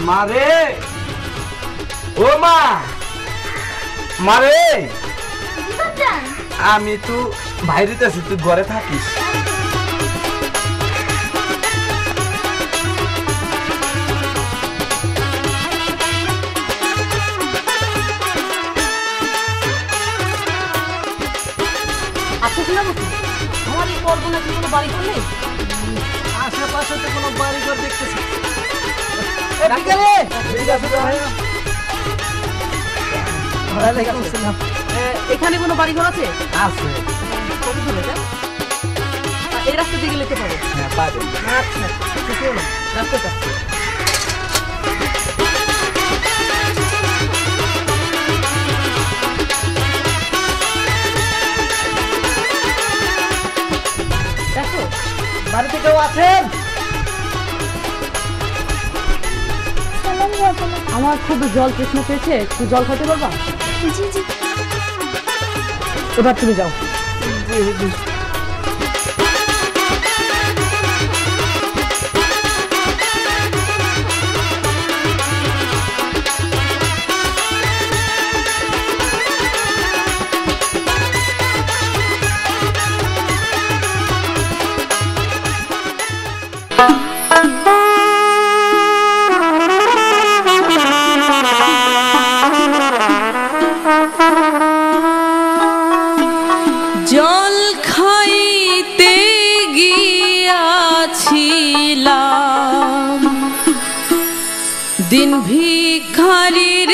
মারে ও মা মারে আমি তো বাইরেতে আছি তুই ঘরে থাকিস আচ্ছা কি নাম আমার এই পরগনা কি কোনো বাড়ি ঘর নেই আশেপাশে তো কোনো বাড়ি ঘর দেখতেছি এখানে কোনো বাড়ি ঘর আছে আছে কত দূরে এটা এই রাস্তা দিয়ে গেলে পাবো হ্যাঁ পাবেন আচ্ছা রাস্তাটা দেখো বাড়িতে কেউ আছেন আমার খুব জল তৃষ্ণা পেয়েছে একটু জল খেতে পারবা জি জি এবার তুমি যাও জল খাইতে গিয়াছিলাম দিন ভিখারির